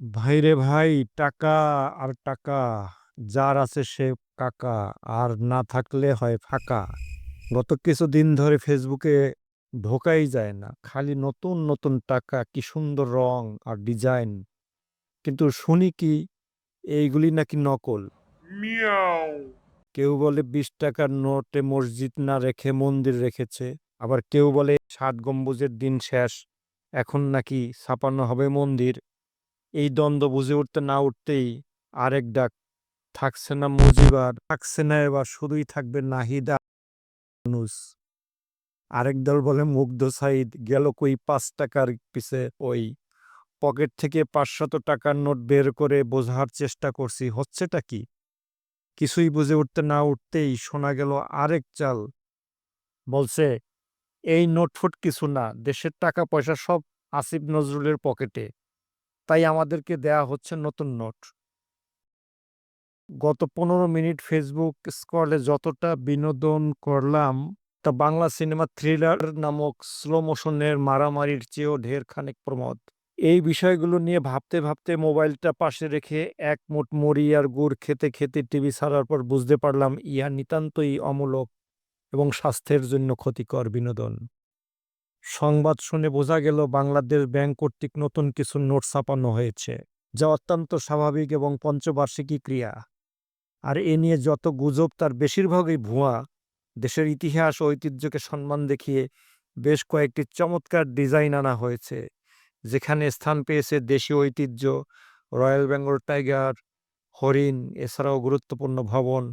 ভাইরে ভাই, টাকা আর টাকা। যার আছে সে কাকা, আর না থাকলে হয় ফাঁকা। গত কিছুদিন ধরে ফেসবুকে ঢোকাই যায় না, খালি নতুন নতুন টাকা, কি সুন্দর রং আর ডিজাইন। কিন্তু শুনি কি এইগুলি নাকি নকল। কেউ বলে 20 টাকার নোটে মসজিদ না রেখে মন্দির রেখেছে, আবার কেউ বলে 7 গম্বুজের দিন শেষ, এখন নাকি ছাপানো হবে মন্দির। এই দ্বন্দ্ব বুঝে উঠতে না উঠতেই আরেক ডাক, থাকছে না মুজিবার, থাকছে না এবার, শুধুই থাকবে নাহিদা ইউনূস। আরেক দল বলে মুগ্ধ সাইদ, গেল কই 5 টাকার পিছে ওই। পকেট থেকে 500 টাকার নোট বের করে বোঝার চেষ্টা করছি হচ্ছেটা কি। কিছুই বুঝে উঠতে না উঠতেই শোনা গেল আরেক চাল, বলছে এই নোটফুট কিছু না, দেশের টাকা পয়সা সব আসিফ নজরুলের পকেটে, তাই আমাদেরকে দেয়া হচ্ছে নতুন নোট। গত 15 মিনিট ফেসবুক স্ক্রলে যতটা বিনোদন করলাম, তা বাংলা সিনেমা থ্রিলার নামক স্লো মোশনের মারামারির চেয়েও ঢের খানিক প্রমোদ। এই বিষয়গুলো নিয়ে ভাবতে ভাবতে মোবাইলটা পাশে রেখে এক মুঠ মুড়ি আর গুড় খেতে খেতে টিভি ছাড়ার পর বুঝতে পারলাম ইহা নিতান্তই অমূলক এবং স্বাস্থ্যের জন্য ক্ষতিকর বিনোদন। সংবাদ শুনে বোঝা গেল বাংলাদেশ ব্যাংক কর্তৃক নতুন কিছু নোট ছাপানো হয়েছে, যা অত্যন্ত স্বাভাবিক এবং পঞ্চবার্ষিকী ক্রিয়া। আর এ নিয়ে যত গুজব তার বেশিরভাগই ভুয়া। দেশের ইতিহাস ও ঐতিহ্যকে সম্মান দেখিয়ে বেশ কয়েকটি চমৎকার ডিজাইন আনা হয়েছে, যেখানে স্থান পেয়েছে দেশীয় ঐতিহ্য, রয়্যাল বেঙ্গল টাইগার, হরিণ, এছাড়াও গুরুত্বপূর্ণ ভবন,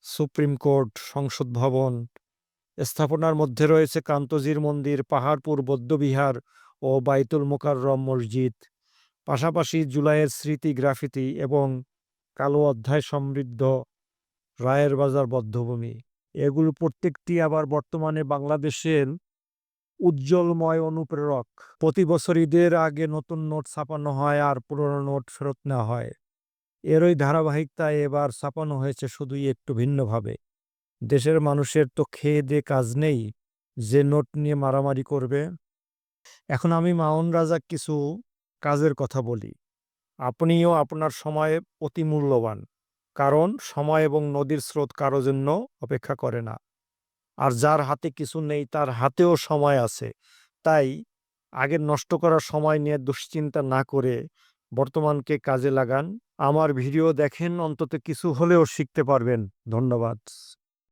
সুপ্রিম কোর্ট, সংসদ ভবন। স্থাপনার মধ্যে রয়েছে কান্তজির মন্দির, পাহাড়পুর বৌদ্ধবিহার ও বাইতুল মোকাররম মসজিদ। পাশাপাশি জুলাইয়ের স্মৃতি গ্রাফিতি এবং কালো অধ্যায় সমৃদ্ধ রায়ের বাজার বধ্যভূমি। এগুলো প্রত্যেকটি আবার বর্তমানে বাংলাদেশের উজ্জ্বলময় অনুপ্রেরক। প্রতি বছর ঈদের আগে নতুন নোট ছাপানো হয় আর পুরনো নোট ফেরত নেওয়া হয়। এরই ধারাবাহিকতায় এবার ছাপানো হয়েছে, শুধুই একটু ভিন্নভাবে। দেশের মানুষের তো খেয়ে দে কাজ নেই, যে নোট নিয়ে মারামারি করবে। এখন আমি মামুন রাজা কিছু কাজের কথা বলি। আপনিও আপনার সময় অতি মূল্যবান, কারণ সময় এবং নদীর স্রোত কারো জন্য অপেক্ষা করে না। আর যার হাতে কিছু নেই তার হাতেও সময় আছে। তাই আগের নষ্ট করার সময় নিয়ে দুশ্চিন্তা না করে বর্তমানকে কাজে লাগান। আমার ভিডিও দেখেন, অন্তত কিছু হলেও শিখতে পারবেন। ধন্যবাদ।